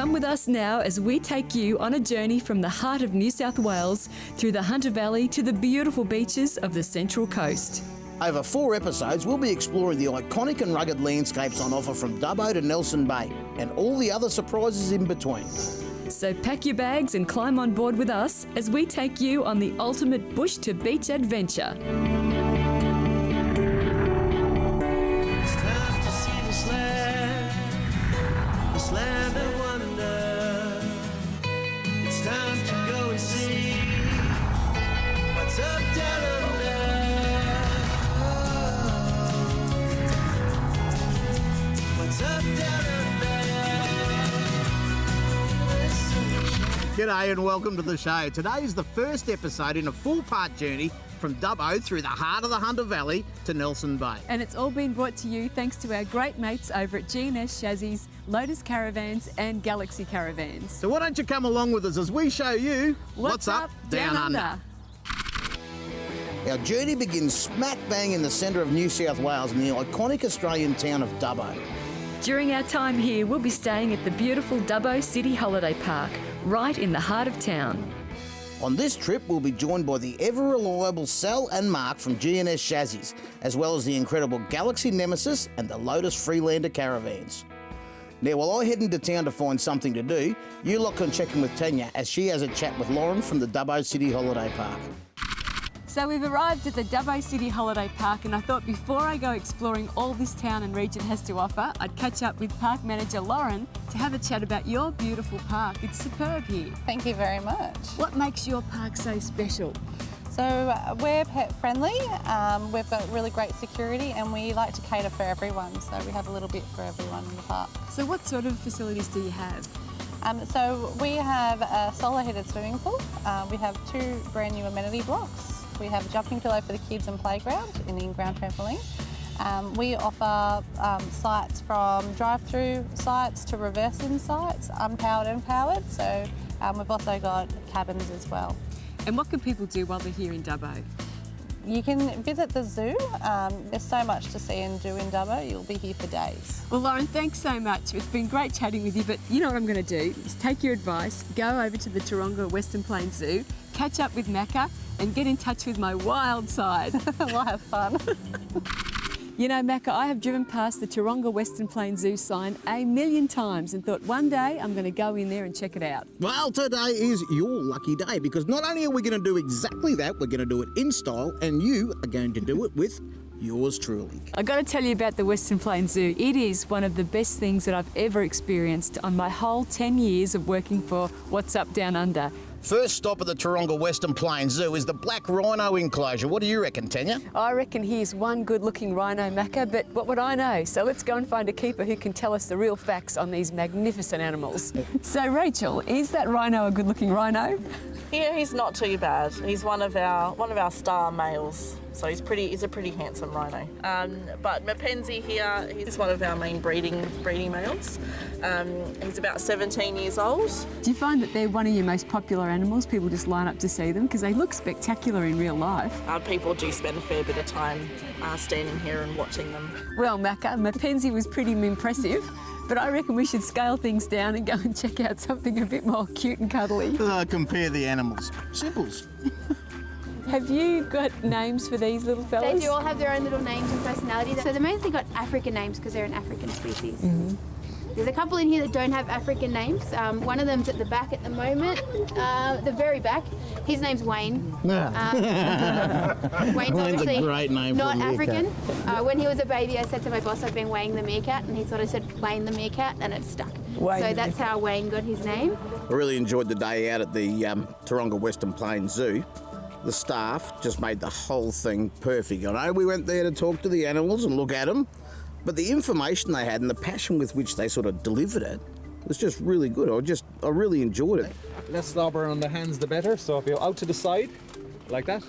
Come with us now as we take you on a journey from the heart of New South Wales through the Hunter Valley to the beautiful beaches of the Central Coast. Over 4 episodes, we'll be exploring the iconic and rugged landscapes on offer from Dubbo to Nelson Bay and all the other surprises in between. So pack your bags and climb on board with us as we take you on the ultimate bush to beach adventure. It's time to see this land of wonder. It's time to go and see what's up down under. What's up down under. G'day and welcome to the show. Today is the first episode in a 4-part journey from Dubbo through the heart of the Hunter Valley to Nelson Bay. And it's all been brought to you thanks to our great mates over at G&S Chassis, Lotus Caravans and Galaxy Caravans. So why don't you come along with us as we show you What's up down under. Our journey begins smack bang in the centre of New South Wales in the iconic Australian town of Dubbo. During our time here, we'll be staying at the beautiful Dubbo City Holiday Park, right in the heart of town. On this trip, we'll be joined by the ever-reliable Sal and Mark from G&S Chassis, as well as the incredible Galaxy Nemesis and the Lotus Freelander Caravans. Now, while I head into town to find something to do, you lot can check in with Tanya as she has a chat with Lauren from the Dubbo City Holiday Park. So we've arrived at the Dubbo City Holiday Park, and I thought before I go exploring all this town and region has to offer, I'd catch up with Park Manager Lauren to have a chat about your beautiful park. It's superb here. Thank you very much. What makes your park so special? So we're pet friendly, we've got really great security and we like to cater for everyone, so we have a little bit for everyone in the park. So what sort of facilities do you have? So we have a solar heated swimming pool, we have 2 brand new amenity blocks, we have a jumping pillow for the kids and playground, an in-ground trampoline. We offer sites from drive-through sites to reverse-in sites, unpowered and powered, so we've also got cabins as well. And what can people do while they're here in Dubbo? You can visit the zoo. There's so much to see and do in Dubbo. You'll be here for days. Well, Lauren, thanks so much. It's been great chatting with you, but you know what I'm going to do is take your advice, go over to the Taronga Western Plains Zoo, catch up with Macca and get in touch with my wild side. We'll have fun. You know, Macca, I have driven past the Taronga Western Plains Zoo sign a million times and thought one day I'm going to go in there and check it out. Well, today is your lucky day because not only are we going to do exactly that, we're going to do it in style and you are going to do it with yours truly. I've got to tell you about the Western Plains Zoo. It is one of the best things that I've ever experienced on my whole 10 years of working for What's Up Down Under. First stop at the Taronga Western Plains Zoo is the Black Rhino enclosure. What do you reckon, Tanya? I reckon here's one good-looking rhino, Macca, but what would I know? So let's go and find a keeper who can tell us the real facts on these magnificent animals. So, Rachel, is that rhino a good-looking rhino? Yeah, he's not too bad. He's one of our star males, so he's a pretty handsome rhino. But Mackenzie here, he's one of our main breeding males. He's about 17 years old. Do you find that they're one of your most popular animals? People just line up to see them because they look spectacular in real life. People do spend a fair bit of time standing here and watching them. Well, Macca, Mackenzie was pretty impressive. But I reckon we should scale things down and go and check out something a bit more cute and cuddly. Compare the animals. Simples. Have you got names for these little fellas? They do all have their own little names and personalities. So they mostly got African names because they're an African species. Mm-hmm. There's a couple in here that don't have African names. One of them's at the back at the moment, the very back. His name's Wayne. Wayne's obviously a great name not for a African. When he was a baby, I said to my boss, I've been weighing the meerkat, and he thought I said Wayne the meerkat, and it stuck. Wayne so that's how Wayne got his name. I really enjoyed the day out at the Taronga Western Plains Zoo. The staff just made the whole thing perfect. I know we went there to talk to the animals and look at them, but the information they had and the passion with which they sort of delivered it was just really good. I really enjoyed it. Less slobber on the hands, the better. So if you're out to the side, like that.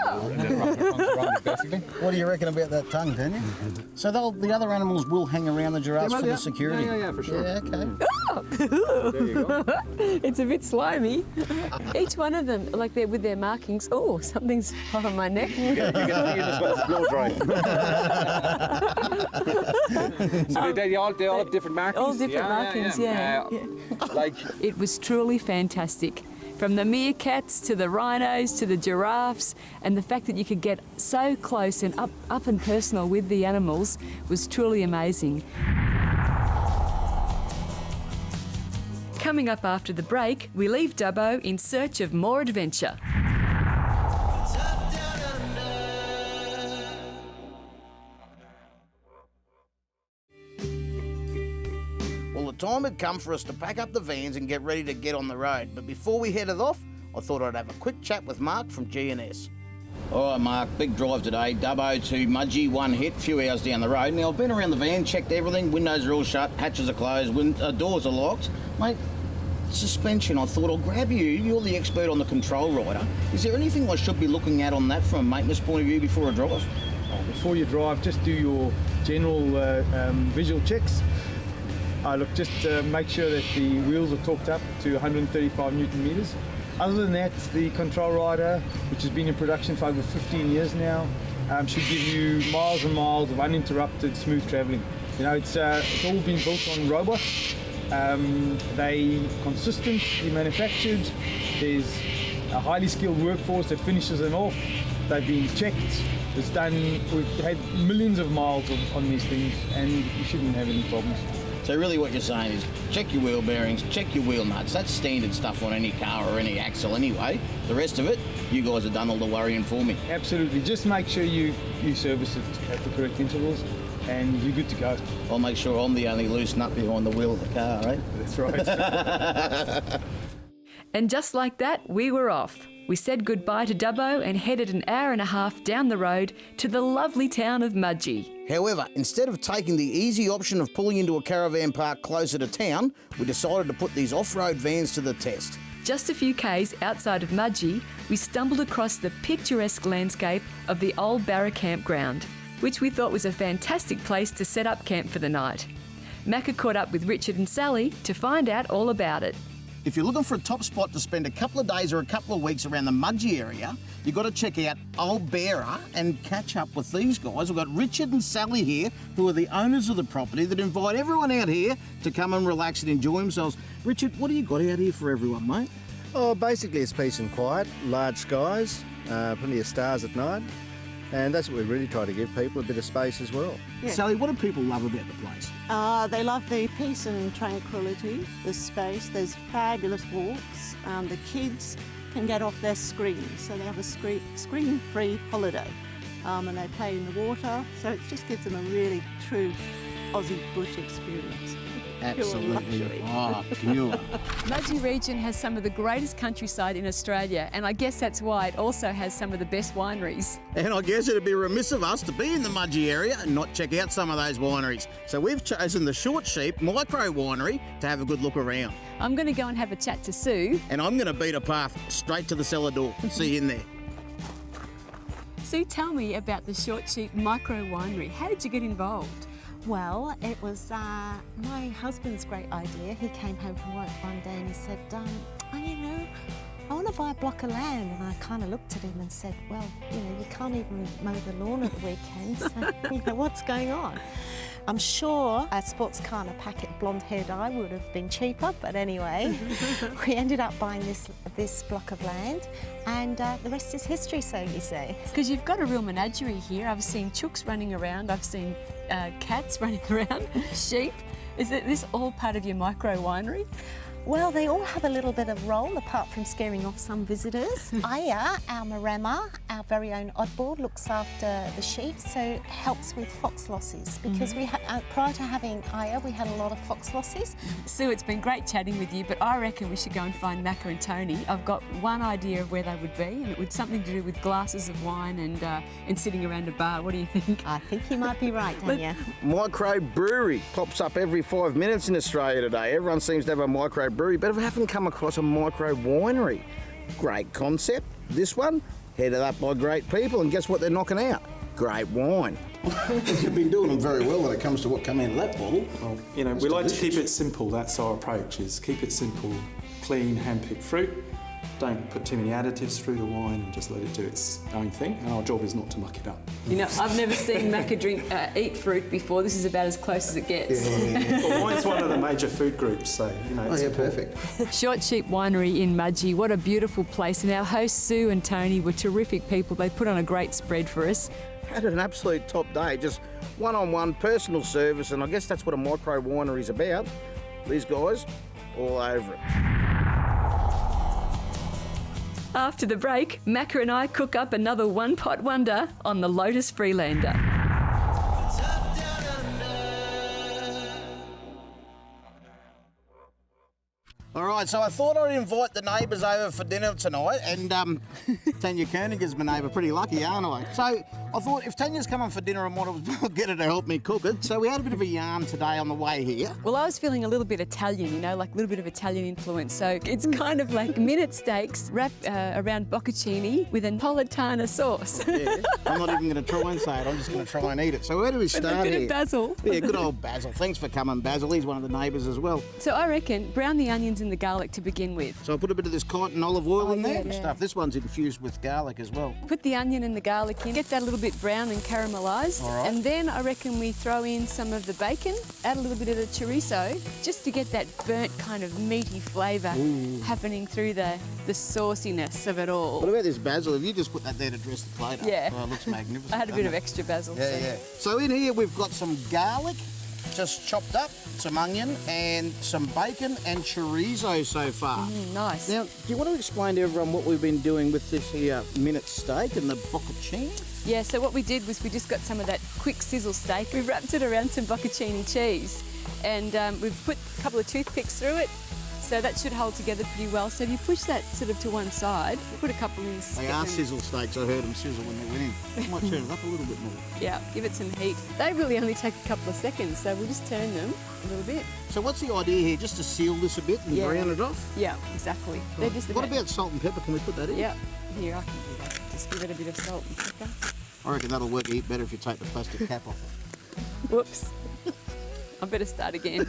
And then rough it once around basically. What do you reckon about that tongue, Tanya? So the other animals will hang around the giraffes for the security? Yeah, for sure. Yeah, okay. There you go. It's a bit slimy. Each one of them, like they're with their markings. Oh, something's hot on my neck. You get a feel this one's blow dry. So they all have different markings. All different markings, yeah. Like It was truly fantastic. From the meerkats to the rhinos to the giraffes, and the fact that you could get so close and up and personal with the animals was truly amazing. Coming up after the break, we leave Dubbo in search of more adventure. It's up, down, under. Well, the time had come for us to pack up the vans and get ready to get on the road. But before we headed off, I thought I'd have a quick chat with Mark from GNS. All right, Mark, big drive today. Dubbo to Mudgee, one hit, few hours down the road. Now, I've been around the van, checked everything. Windows are all shut, hatches are closed, doors are locked. Mate, suspension, I thought I'll grab you. You're the expert on the control rider. Is there anything I should be looking at on that from a maintenance point of view before I drive? Before you drive, just do your general visual checks. Look, just make sure that the wheels are torqued up to 135 Newton meters. Other than that, the control rider, which has been in production for over 15 years now, should give you miles and miles of uninterrupted, smooth travelling. You know, it's all been built on robots. They consistently manufactured. There's a highly skilled workforce that finishes them off. They've been checked. It's done. We've had millions of miles on these things, and you shouldn't have any problems. So really what you're saying is check your wheel bearings, check your wheel nuts. That's standard stuff on any car or any axle anyway. The rest of it, you guys have done all the worrying for me. Absolutely. Just make sure you service it at the correct intervals, and you're good to go. I'll make sure I'm the only loose nut behind the wheel of the car, eh? That's right. And just like that, we were off. We said goodbye to Dubbo and headed an hour and a half down the road to the lovely town of Mudgee. However, instead of taking the easy option of pulling into a caravan park closer to town, we decided to put these off-road vans to the test. Just a few k's outside of Mudgee, we stumbled across the picturesque landscape of the old Barra campground, which we thought was a fantastic place to set up camp for the night. Macca caught up with Richard and Sally to find out all about it. If you're looking for a top spot to spend a couple of days or a couple of weeks around the Mudgee area, you've got to check out Old Barra and catch up with these guys. We've got Richard and Sally here, who are the owners of the property that invite everyone out here to come and relax and enjoy themselves. Richard, what do you got out here for everyone, mate? Oh, basically it's peace and quiet, large skies, plenty of stars at night, and that's what we really try to give people, a bit of space as well. Yeah. Sally, what do people love about the place? They love the peace and tranquility, the space. There's fabulous walks. The kids can get off their screens, so they have a screen-free holiday. And they play in the water, so it just gives them a really true Aussie bush experience. Absolutely. Oh, pure. Mudgee region has some of the greatest countryside in Australia, and I guess that's why it also has some of the best wineries. And I guess it'd be remiss of us to be in the Mudgee area and not check out some of those wineries. So we've chosen the Short Sheep Micro Winery to have a good look around. I'm going to go and have a chat to Sue. And I'm going to beat a path straight to the cellar door. See you in there. Sue, tell me about the Short Sheep Micro Winery. How did you get involved? Well, it was my husband's great idea. He came home from work one day and he said, I want to buy a block of land. And I kind of looked at him and said, well, you can't even mow the lawn at the weekend, so, what's going on? I'm sure a sports car and a packet blonde hair dye would have been cheaper, but anyway, we ended up buying this block of land, and the rest is history, so you say. Because you've got a real menagerie here. I've seen chooks running around, I've seen cats running around, sheep. Is this all part of your micro winery? Well, they all have a little bit of role, apart from scaring off some visitors. Aya, our maremma, our very own oddball, looks after the sheep, so helps with fox losses. Because we prior to having Aya, we had a lot of fox losses. Sue, it's been great chatting with you, but I reckon we should go and find Macca and Tony. I've got one idea of where they would be, and it would something to do with glasses of wine and sitting around a bar. What do you think? I think you might be right, Tanya. Micro brewery pops up every 5 minutes in Australia today. Everyone seems to have a micro brewery, but I haven't come across a micro winery. Great concept. This one, headed up by great people, and guess what they're knocking out? Great wine. You've been doing them very well when it comes to what come in that bottle. Well, you know, we like to keep it simple. That's our approach, is keep it simple, clean, hand-picked fruit. Don't put too many additives through the wine and just let it do its own thing. And our job is not to muck it up. You know, I've never seen Macca eat fruit before. This is about as close as it gets. Well, wine's one of the major food groups, so, you know, it's perfect. Short Sheep Winery in Mudgee. What a beautiful place. And our hosts, Sue and Tony, were terrific people. They put on a great spread for us. Had an absolute top day, just one-on-one personal service, and I guess that's what a micro winery's about. These guys, all over it. After the break, Macca and I cook up another one-pot wonder on the Lotus Freelander. All right, so I thought I'd invite the neighbours over for dinner tonight, and Tanya Koenig is my neighbour. Pretty lucky, aren't I? So I thought if Tanya's coming for dinner, I might as well get her to help me cook it. So we had a bit of a yarn today on the way here. Well, I was feeling a little bit Italian, you know, like a little bit of Italian influence. So it's kind of like minute steaks wrapped around bocconcini with a Napolitana sauce. Yeah, I'm not even going to try and say it. I'm just going to try and eat it. So where do we start with a bit here? of basil. Yeah, good old Basil. Thanks for coming, Basil. He's one of the neighbours as well. So I reckon brown the onions and the garlic to begin with. So I put a bit of this cotton olive oil in there and yeah. stuff. This one's infused with garlic as well. Put the onion and the garlic in, get that a little bit brown and caramelised. All right. And then I reckon we throw in some of the bacon, add a little bit of the chorizo, just to get that burnt kind of meaty flavour happening through the sauciness of it all. What about this basil? Have you just put that there to dress the plate up? Yeah. Oh, it looks magnificent. I had a bit of extra basil. Yeah, so. yeah. So in here we've got some garlic, just chopped up, some onion and some bacon and chorizo so far. Nice. Now, do you want to explain to everyone what we've been doing with this here minute steak and the bocconcini? Yeah, so what we did was we just got some of that quick sizzle steak. We wrapped it around some bocconcini cheese and we've put a couple of toothpicks through it. So that should hold together pretty well. So if you push that sort of to one side, put a couple in. They are sizzle steaks. I heard them sizzle when they went in. I might turn it up a little bit more. Yeah, give it some heat. They really only take a couple of seconds, so we'll just turn them a little bit. So what's the idea here? Just to seal this a bit and brown it off? Yeah, exactly. Right. They're just What about salt and pepper? Can we put that in? Yeah, here, I can do that. Just give it a bit of salt and pepper. I reckon that'll work heap better if you take the plastic cap off it. Whoops. I better start again.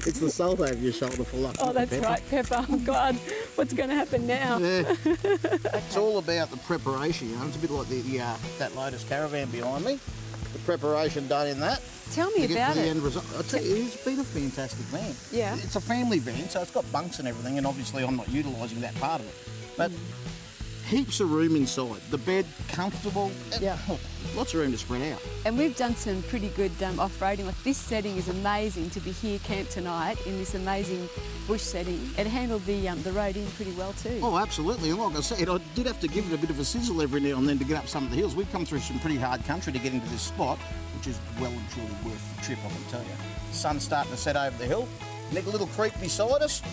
It's the salt over your shoulder for luck. Oh, that's right, pepper. Oh, God, what's going to happen now? Yeah. It's all about the preparation, you know. It's a bit like that Lotus Caravan behind me. The preparation done in that. Tell me about the it. end result. I tell you, he's been a fantastic van. Yeah. It's a family van, so it's got bunks and everything, and obviously I'm not utilising that part of it. But heaps of room inside. The bed, comfortable. Yeah. Lots of room to spread out. And we've done some pretty good off-roading. Like this setting is amazing to be here camped tonight in this amazing bush setting. It handled the road in pretty well too. Oh, absolutely. And like I said, I did have to give it a bit of a sizzle every now and then to get up some of the hills. We've come through some pretty hard country to get into this spot, which is well and truly worth the trip, I can tell you. Sun's starting to set over the hill. Nick, a little creek beside us.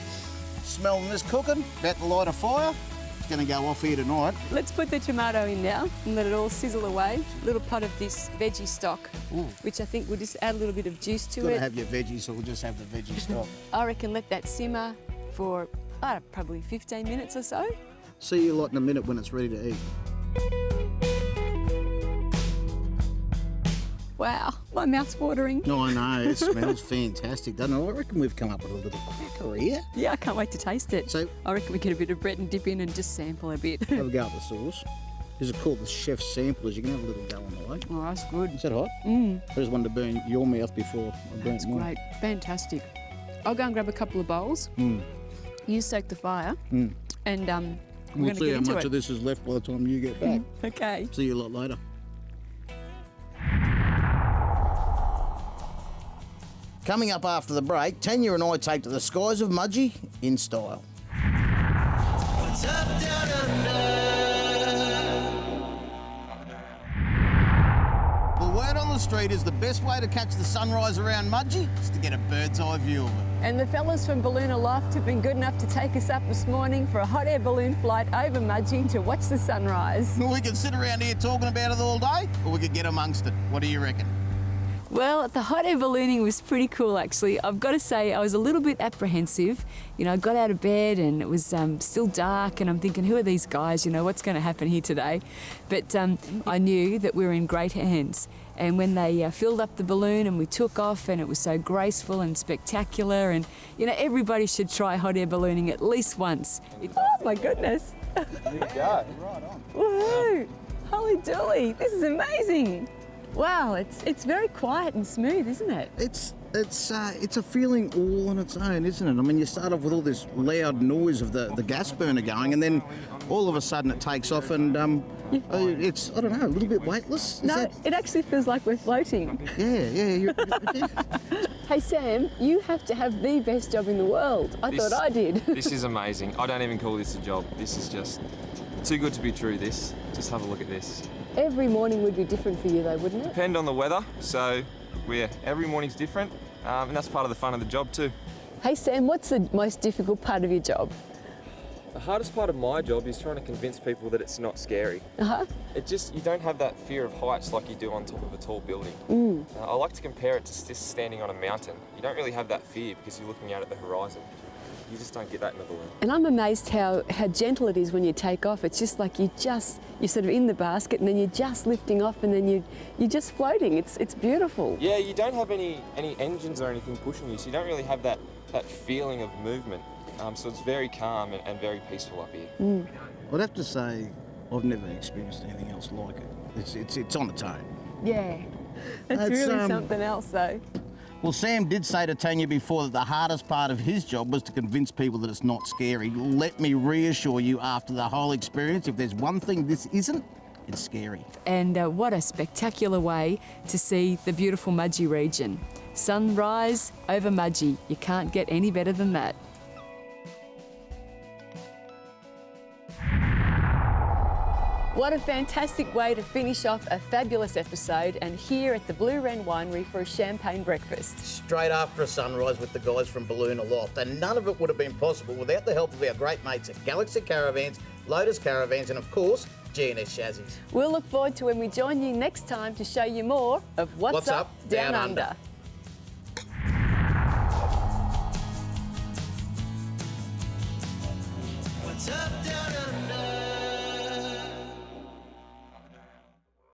Smelling this cooking. About to light a fire. It's going to go off here tonight. Let's put the tomato in now and let it all sizzle away. A little pot of this veggie stock, which I think will just add a little bit of juice to Got it. to have your veggies, so we'll just have the veggie stock. I reckon let that simmer for probably 15 minutes or so. See you lot in a minute when it's ready to eat. Wow, my mouth's watering. No, I know, it smells fantastic, doesn't it? I reckon we've come up with a little cracker here. Yeah, I can't wait to taste it. So, I reckon we get a bit of bread and dip in and just sample a bit. have a go at the sauce. These are called the chef's samplers. You can have a little go on the way. Oh, that's good. Is that hot? I just wanted to burn your mouth before I burnt That's mine. great, fantastic. I'll go and grab a couple of bowls. You stoke the fire, and we're We'll going to see get how into much it. of this is left by the time you get back. Okay. See you a lot later. Coming up after the break, Tanya and I take to the skies of Mudgee in style. What's up, down under? The word on the street is the best way to catch the sunrise around Mudgee is to get a bird's eye view of it. And the fellas from Balloon Aloft have been good enough to take us up this morning for a hot air balloon flight over Mudgee to watch the sunrise. We can sit around here talking about it all day, or we could get amongst it. What do you reckon? Well, the hot air ballooning was pretty cool actually. I've got to say I was a little bit apprehensive. You know, I got out of bed and it was still dark and I'm thinking, who are these guys? You know, what's going to happen here today? But I knew that we were in great hands. And when they filled up the balloon and we took off and it was so graceful and spectacular and, you know, everybody should try hot air ballooning at least once. Oh my goodness. There you go. Woohoo! Holy dooly, this is amazing. Wow, it's very quiet and smooth, isn't it? It's a feeling all on its own, isn't it? I mean, you start off with all this loud noise of the gas burner going, and then all of a sudden it takes off, and it's, I don't know, a little bit weightless. It actually feels like we're floating. Yeah. Hey Sam, you have to have the best job in the world. I thought I did. This is amazing. I don't even call this a job. This is just too good to be true, this. Just have a look at this. Every morning would be different for you though, wouldn't it? Depend on the weather, so every morning's different, and that's part of the fun of the job too. Hey Sam, what's the most difficult part of your job? The hardest part of my job is trying to convince people that it's not scary. You don't have that fear of heights like you do on top of a tall building. I like to compare it to just standing on a mountain. You don't really have that fear because you're looking out at the horizon. You just don't get that in a balloon. And I'm amazed how gentle it is when you take off. It's just like you're sort of in the basket and then you're just lifting off and then you're just floating. It's beautiful. Yeah, you don't have any engines or anything pushing you, so you don't really have that feeling of movement. So it's very calm and very peaceful up here. I'd have to say I've never experienced anything else like it. It's on its own. Yeah, it's really something else though. Well, Sam did say to Tanya before that the hardest part of his job was to convince people that it's not scary. Let me reassure you, after the whole experience, if there's one thing this isn't, it's scary. And what a spectacular way to see the beautiful Mudgee region. Sunrise over Mudgee. You can't get any better than that. What a fantastic way to finish off a fabulous episode, and here at the Blue Wren Winery for a champagne breakfast. Straight after a sunrise with the guys from Balloon Aloft, and none of it would have been possible without the help of our great mates at Galaxy Caravans, Lotus Caravans, and of course, G&S Chassis. We'll look forward to when we join you next time to show you more of What's Up Down Under. What's up, down